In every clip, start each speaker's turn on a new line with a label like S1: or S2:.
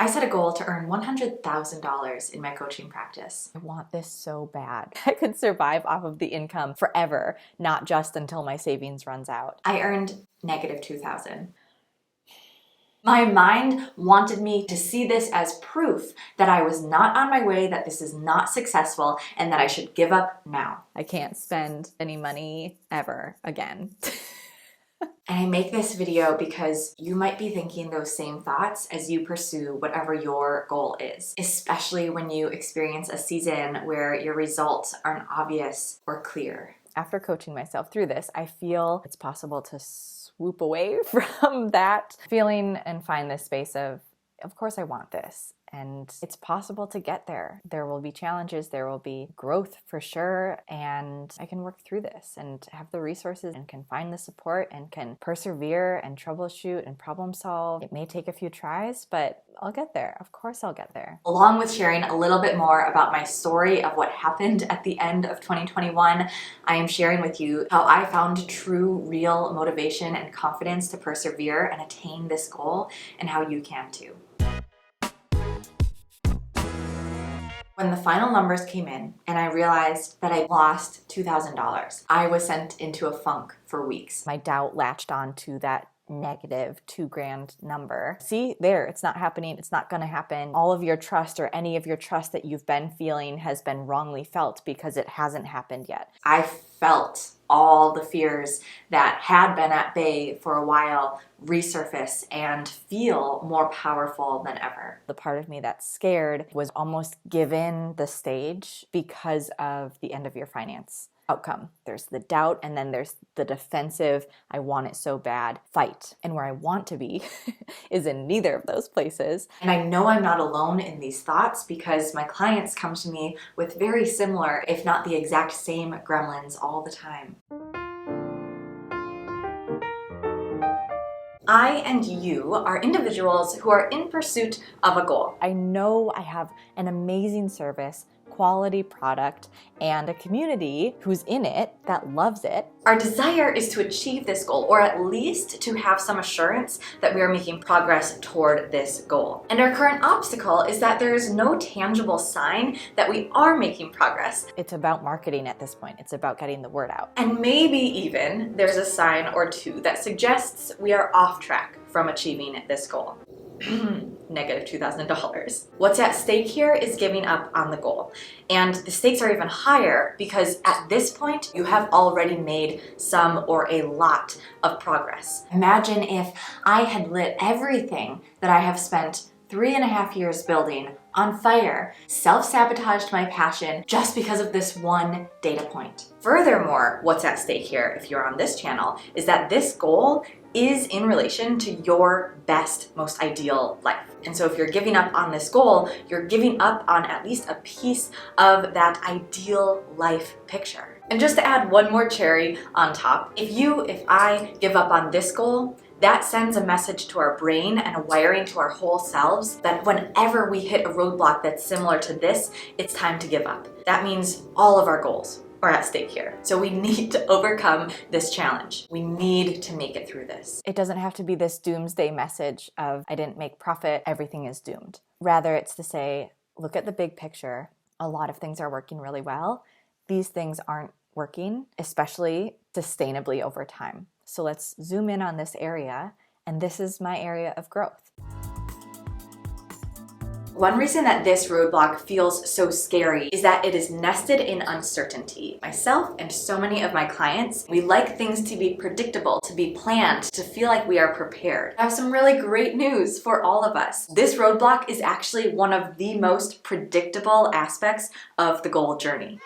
S1: I set a goal to earn $100,000 in my coaching practice.
S2: I want this so bad. I could survive off of the income forever, not just until my savings runs out.
S1: I earned negative $2,000. My mind wanted me to see this as proof that I was not on my way, that this is not successful, and that I should give up now.
S2: I can't spend any money ever again.
S1: And I make this video because you might be thinking those same thoughts as you pursue whatever your goal is, especially when you experience a season where your results aren't obvious or clear.
S2: After coaching myself through this, I feel it's possible to swoop away from that feeling and find this space of course I want this. And it's possible to get there. There will be challenges, there will be growth for sure, and I can work through this and have the resources and can find the support and can persevere and troubleshoot and problem solve. It may take a few tries, but I'll get there. Of course I'll get there.
S1: Along with sharing a little bit more about my story of what happened at the end of 2021, I am sharing with you how I found true, real motivation and confidence to persevere and attain this goal, and how you can too. When the final numbers came in and I realized that I lost $2,000, I was sent into a funk for weeks.
S2: My doubt latched on to that negative $2,000 number. See, there, it's not happening. It's not going to happen. All of your trust or any of your trust that you've been feeling has been wrongly felt because it hasn't happened yet.
S1: I felt all the fears that had been at bay for a while resurface and feel more powerful than ever.
S2: The part of me that's scared was almost given the stage because of the end of your finance outcome. There's the doubt, and then there's the defensive, I want it so bad, fight. And where I want to be is in neither of those places.
S1: And I know I'm not alone in these thoughts because my clients come to me with very similar, if not the exact same gremlins all the time. I and you are individuals who are in pursuit of a goal.
S2: I know I have an amazing service, quality product, and a community who's in it that loves it.
S1: Our desire is to achieve this goal, or at least to have some assurance that we are making progress toward this goal. And our current obstacle is that there is no tangible sign that we are making progress.
S2: It's about marketing at this point. It's about getting the word out.
S1: And maybe even there's a sign or two that suggests we are off track from achieving this goal. Negative $2,000. What's at stake here is giving up on the goal. And the stakes are even higher because at this point, you have already made some or a lot of progress. Imagine if I had lit everything that I have spent 3.5 years building on fire, self-sabotaged my passion just because of this one data point. Furthermore, what's at stake here, if you're on this channel, is that this goal is in relation to your best, most ideal life. And so if you're giving up on this goal, you're giving up on at least a piece of that ideal life picture. And just to add one more cherry on top, if I give up on this goal, that sends a message to our brain and a wiring to our whole selves that whenever we hit a roadblock that's similar to this, it's time to give up. That means all of our goals are at stake here. So we need to overcome this challenge. We need to make it through this.
S2: It doesn't have to be this doomsday message of I didn't make profit, everything is doomed. Rather, it's to say, look at the big picture. A lot of things are working really well. These things aren't working, especially sustainably over time. So let's zoom in on this area, and this is my area of growth.
S1: One reason that this roadblock feels so scary is that it is nested in uncertainty. Myself and so many of my clients, we like things to be predictable, to be planned, to feel like we are prepared. I have some really great news for all of us. This roadblock is actually one of the most predictable aspects of the goal journey.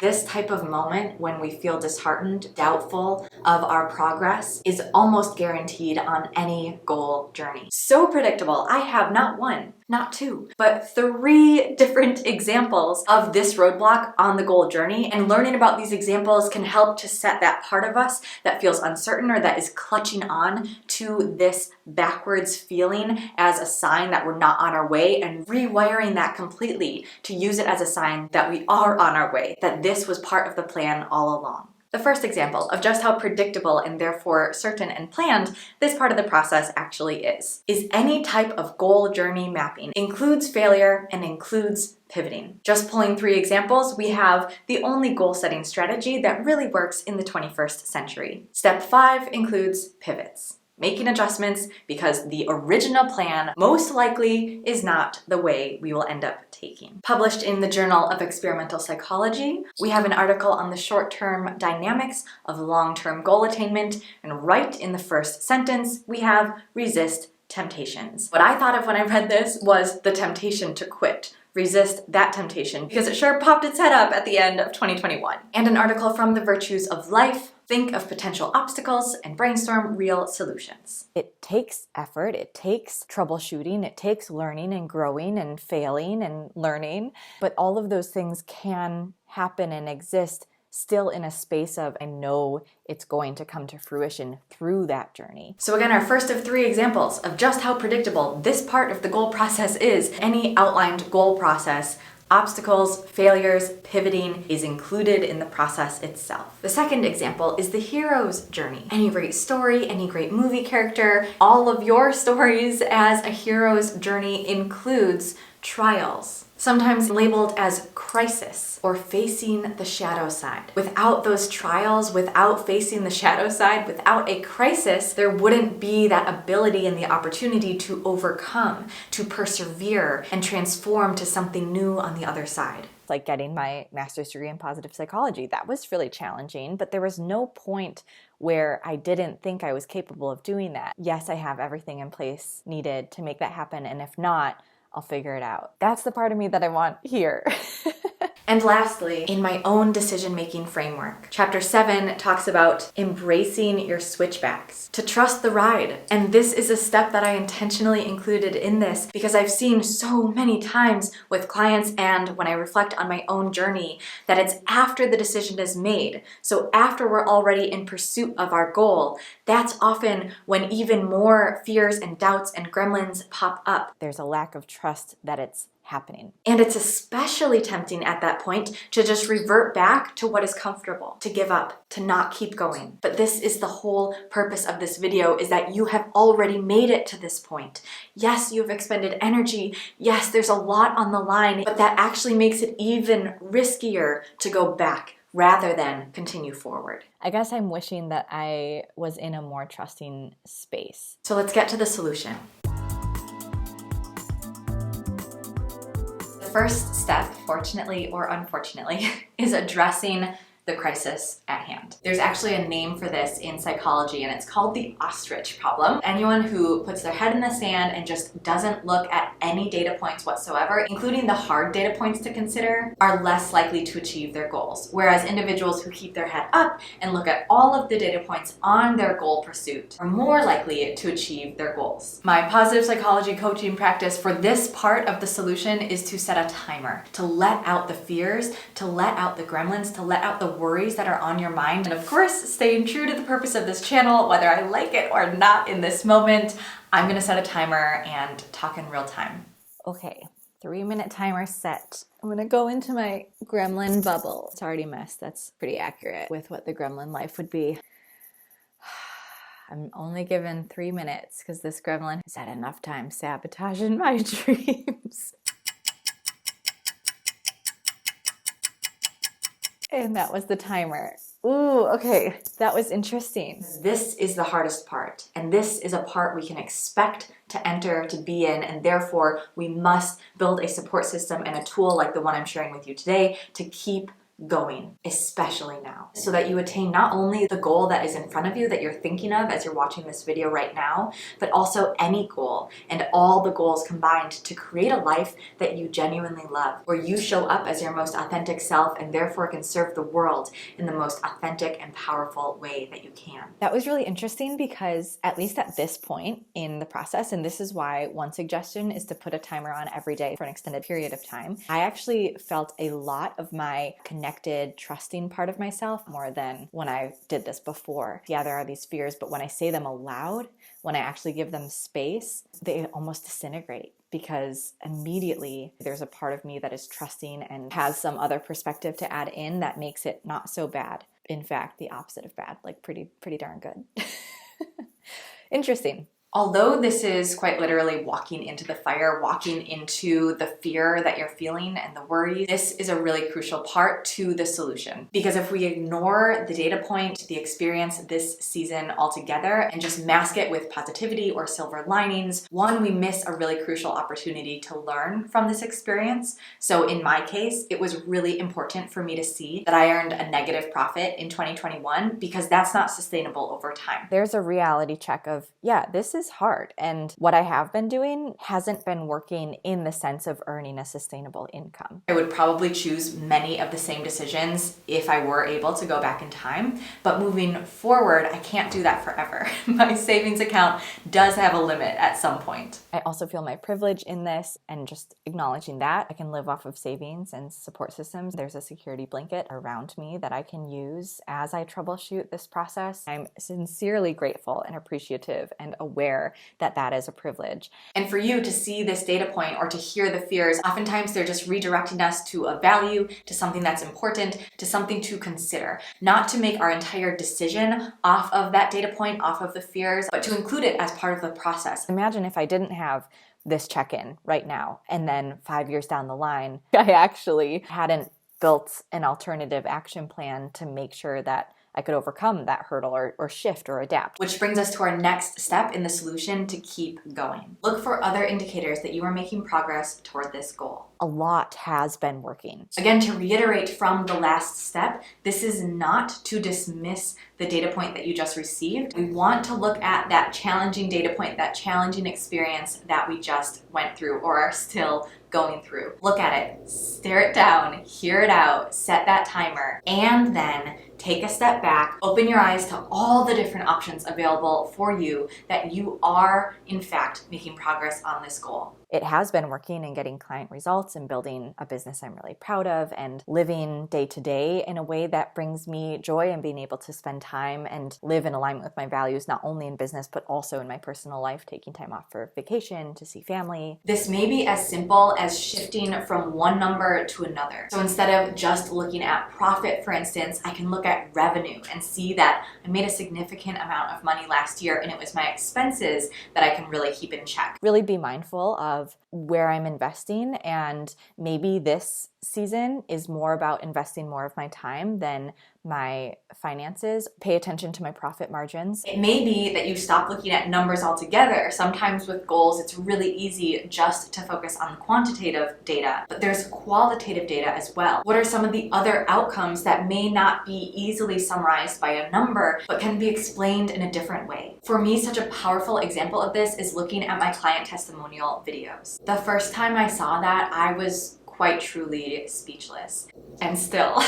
S1: This type of moment when we feel disheartened, doubtful of our progress is almost guaranteed on any goal journey. So predictable. I have not one, not two, but 3 different examples of this roadblock on the goal journey, and learning about these examples can help to set that part of us that feels uncertain or that is clutching on to this backwards feeling as a sign that we're not on our way, and rewiring that completely to use it as a sign that we are on our way, that this was part of the plan all along. The first example of just how predictable and therefore certain and planned this part of the process actually is any type of goal journey mapping includes failure and includes pivoting. Just pulling 3 examples, we have the only goal setting strategy that really works in the 21st century. Step 5 includes pivots. Making adjustments because the original plan most likely is not the way we will end up taking. Published in the Journal of Experimental Psychology, we have an article on the short-term dynamics of long-term goal attainment, and right in the first sentence, we have resist temptations. What I thought of when I read this was the temptation to quit. Resist that temptation, because it sure popped its head up at the end of 2021. And an article from The Virtues of Life, think of potential obstacles and brainstorm real solutions.
S2: It takes effort, it takes troubleshooting, it takes learning and growing and failing and learning, but all of those things can happen and exist still in a space of, I know it's going to come to fruition through that journey.
S1: So again, our first of 3 examples of just how predictable this part of the goal process is. Any outlined goal process, obstacles, failures, pivoting is included in the process itself. The second example is the hero's journey. Any great story, any great movie character, all of your stories as a hero's journey includes trials, sometimes labeled as crisis or facing the shadow side. Without those trials, without facing the shadow side, without a crisis, there wouldn't be that ability and the opportunity to overcome, to persevere, and transform to something new on the other side.
S2: Like getting my master's degree in positive psychology. That was really challenging, but there was no point where I didn't think I was capable of doing that. Yes, I have everything in place needed to make that happen, and if not, I'll figure it out. That's the part of me that I want here.
S1: And lastly, in my own decision-making framework, Chapter 7 talks about embracing your switchbacks, to trust the ride. And this is a step that I intentionally included in this because I've seen so many times with clients and when I reflect on my own journey that it's after the decision is made. So after we're already in pursuit of our goal, that's often when even more fears and doubts and gremlins pop up.
S2: There's a lack of trust that it's happening.
S1: And it's especially tempting at that point to just revert back to what is comfortable, to give up, to not keep going. But this is the whole purpose of this video, is that you have already made it to this point. Yes, you've expended energy. Yes, there's a lot on the line, but that actually makes it even riskier to go back rather than continue forward.
S2: I guess I'm wishing that I was in a more trusting space.
S1: So let's get to the solution. The first step, fortunately or unfortunately, is addressing the crisis at hand. There's actually a name for this in psychology, and it's called the ostrich problem. Anyone who puts their head in the sand and just doesn't look at any data points whatsoever, including the hard data points to consider, are less likely to achieve their goals. Whereas individuals who keep their head up and look at all of the data points on their goal pursuit are more likely to achieve their goals. My positive psychology coaching practice for this part of the solution is to set a timer, to let out the fears, to let out the gremlins, to let out the worries that are on your mind. And of course, staying true to the purpose of this channel, whether I like it or not in this moment, I'm gonna set a timer and talk in real time.
S2: Okay, 3-minute timer set. I'm gonna go into my gremlin bubble. It's already messed. That's pretty accurate with what the gremlin life would be. I'm only given 3 minutes because this gremlin has had enough time sabotaging my dreams. And that was the timer. Ooh, okay, that was interesting.
S1: This is the hardest part, and this is a part we can expect to enter, to be in, and therefore we must build a support system and a tool like the one I'm sharing with you today to keep going, especially now, so that you attain not only the goal that is in front of you that you're thinking of as you're watching this video right now, but also any goal and all the goals combined to create a life that you genuinely love, where you show up as your most authentic self and therefore can serve the world in the most authentic and powerful way that you can.
S2: That was really interesting because at least at this point in the process, and this is why one suggestion is to put a timer on every day for an extended period of time, I actually felt a lot of my connected, trusting part of myself more than when I did this before. Yeah, there are these fears, but when I say them aloud, when I actually give them space, they almost disintegrate because immediately there's a part of me that is trusting and has some other perspective to add in that makes it not so bad. in fact the opposite of bad, like pretty darn good. Interesting.
S1: Although this is quite literally walking into the fire, walking into the fear that you're feeling and the worry, this is a really crucial part to the solution. Because if we ignore the data point, the experience this season altogether, and just mask it with positivity or silver linings, one, we miss a really crucial opportunity to learn from this experience. So in my case, it was really important for me to see that I earned a negative profit in 2021 because that's not sustainable over time.
S2: There's a reality check of, yeah, this is hard. And what I have been doing hasn't been working in the sense of earning a sustainable income.
S1: I would probably choose many of the same decisions if I were able to go back in time. But moving forward, I can't do that forever. My savings account does have a limit at some point.
S2: I also feel my privilege in this, and just acknowledging that I can live off of savings and support systems. There's a security blanket around me that I can use as I troubleshoot this process. I'm sincerely grateful and appreciative and aware that that is a privilege.
S1: And for you to see this data point or to hear the fears, oftentimes they're just redirecting us to a value, to something that's important, to something to consider. Not to make our entire decision off of that data point, off of the fears, but to include it as part of the process.
S2: Imagine if I didn't have this check-in right now, and then 5 years down the line, I actually hadn't built an alternative action plan to make sure that I could overcome that hurdle or shift or adapt.
S1: Which brings us to our next step in the solution to keep going. Look for other indicators that you are making progress toward this goal.
S2: A lot has been working.
S1: Again, to reiterate from the last step, this is not to dismiss the data point that you just received. We want to look at that challenging data point, that challenging experience that we just went through or are still going through. Look at it, stare it down, hear it out, set that timer, and then take a step back, open your eyes to all the different options available for you that you are, in fact, making progress on this goal.
S2: It has been working and getting client results and building a business I'm really proud of and living day to day in a way that brings me joy and being able to spend time and live in alignment with my values, not only in business, but also in my personal life, taking time off for vacation, to see family.
S1: This may be as simple as shifting from one number to another. So instead of just looking at profit, for instance, I can look at revenue and see that I made a significant amount of money last year and it was my expenses that I can really keep in check.
S2: Really be mindful of where I'm investing, and maybe this season is more about investing more of my time than my finances. Pay attention to my profit margins.
S1: It may be that you stop looking at numbers altogether. Sometimes with goals, it's really easy just to focus on quantitative data, but there's qualitative data as well. What are some of the other outcomes that may not be easily summarized by a number, but can be explained in a different way? For me, such a powerful example of this is looking at my client testimonial videos. The first time I saw that, I was quite truly speechless. And still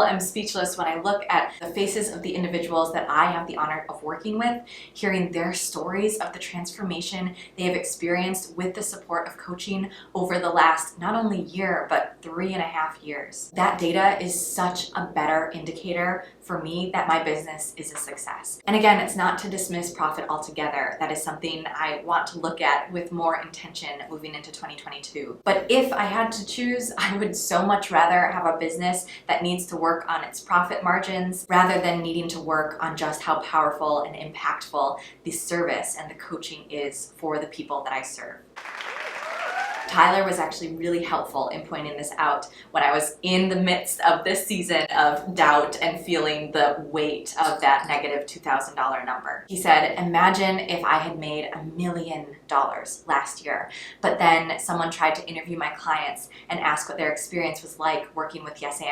S1: am speechless when I look at the faces of the individuals that I have the honor of working with, hearing their stories of the transformation they have experienced with the support of coaching over the last not only year, but 3.5 years. That data is such a better indicator for me that my business is a success. And again, it's not to dismiss profit altogether. That is something I want to look at with more intention moving into 2022. But if I had to choose, I would so much rather have a business that needs to work on its profit margins rather than needing to work on just how powerful and impactful the service and the coaching is for the people that I serve. Tyler was actually really helpful in pointing this out when I was in the midst of this season of doubt and feeling the weight of that negative $2,000 number. He said, imagine if I had made $1 million last year, but then someone tried to interview my clients and ask what their experience was like working with Yes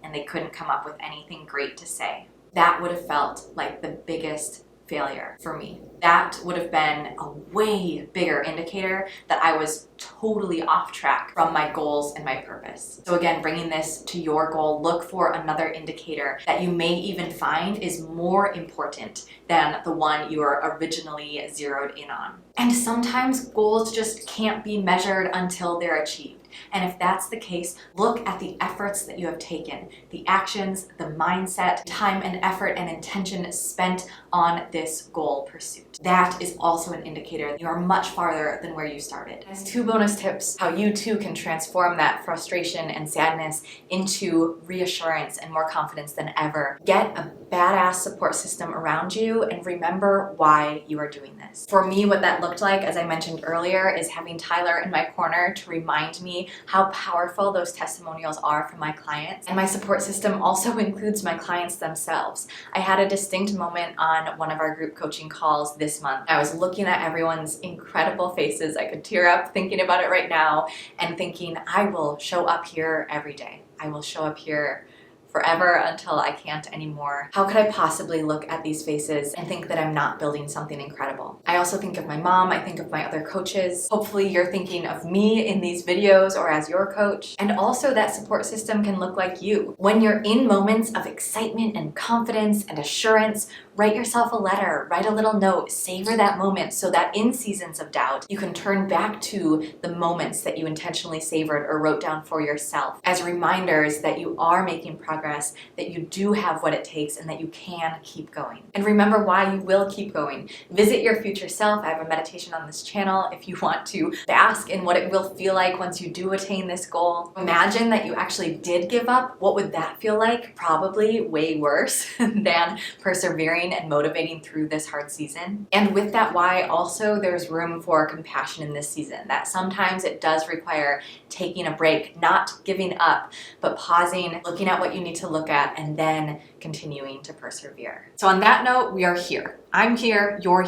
S1: and they couldn't come up with anything great to say. That would have felt like the biggest failure for me. That would have been a way bigger indicator that I was totally off track from my goals and my purpose. So again, bringing this to your goal, look for another indicator that you may even find is more important than the one you were originally zeroed in on. And sometimes goals just can't be measured until they're achieved. And if that's the case, look at the efforts that you have taken, the actions, the mindset, time and effort and intention spent on this goal pursuit. that is also an indicator that you are much farther than where you started. As 2 bonus tips, how you too can transform that frustration and sadness into reassurance and more confidence than ever. Get a badass support system around you and remember why you are doing this. For me, what that looked like, as I mentioned earlier, is having Tyler in my corner to remind me how powerful those testimonials are from my clients. And my support system also includes my clients themselves. I had a distinct moment on one of our group coaching calls this month. I was looking at everyone's incredible faces. I could tear up thinking about it right now and thinking, I will show up here every day. I will show up here forever until I can't anymore. How could I possibly look at these faces and think that I'm not building something incredible? I also think of my mom, I think of my other coaches. Hopefully you're thinking of me in these videos or as your coach. And also that support system can look like you. When you're in moments of excitement and confidence and assurance, write yourself a letter, write a little note, savor that moment so that in seasons of doubt, you can turn back to the moments that you intentionally savored or wrote down for yourself as reminders that you are making progress, that you do have what it takes, and that you can keep going. And remember why you will keep going. Visit your future self. I have a meditation on this channel if you want to bask in what it will feel like once you do attain this goal. Imagine that you actually did give up. What would that feel like? Probably way worse than persevering and motivating through this hard season. And with that why, also there's room for compassion in this season, that sometimes it does require taking a break, not giving up, but pausing, looking at what you need to look at, and then continuing to persevere. So on that note, we are here. I'm here, you're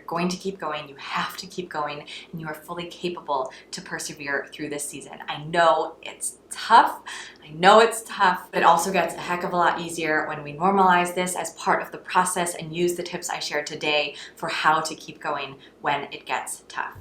S1: going to keep going, you have to keep going, and you are fully capable to persevere through this season. I know it's tough, but it also gets a heck of a lot easier when we normalize this as part of the process and use the tips I shared today for how to keep going when it gets tough.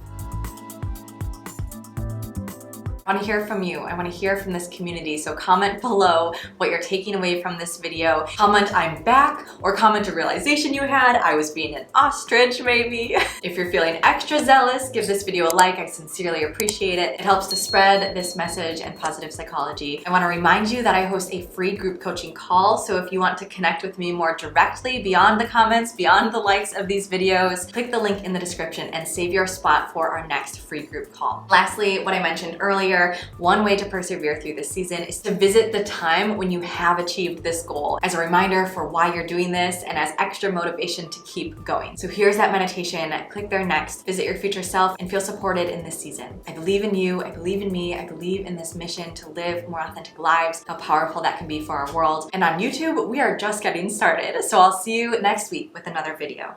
S1: I want to hear from you. I want to hear from this community. So comment below what you're taking away from this video. Comment I'm back, or comment a realization you had. I was being an ostrich maybe. If you're feeling extra zealous, give this video a like. I sincerely appreciate it. It helps to spread this message and positive psychology. I want to remind you that I host a free group coaching call. So if you want to connect with me more directly beyond the comments, beyond the likes of these videos, click the link in the description and save your spot for our next free group call. Lastly, what I mentioned earlier, one way to persevere through this season is to visit the time when you have achieved this goal as a reminder for why you're doing this and as extra motivation to keep going. So here's that meditation. Click there next. Visit your future self and feel supported in this season. I believe in you. I believe in me. I believe in this mission to live more authentic lives, how powerful that can be for our world. And on YouTube, we are just getting started. So I'll see you next week with another video.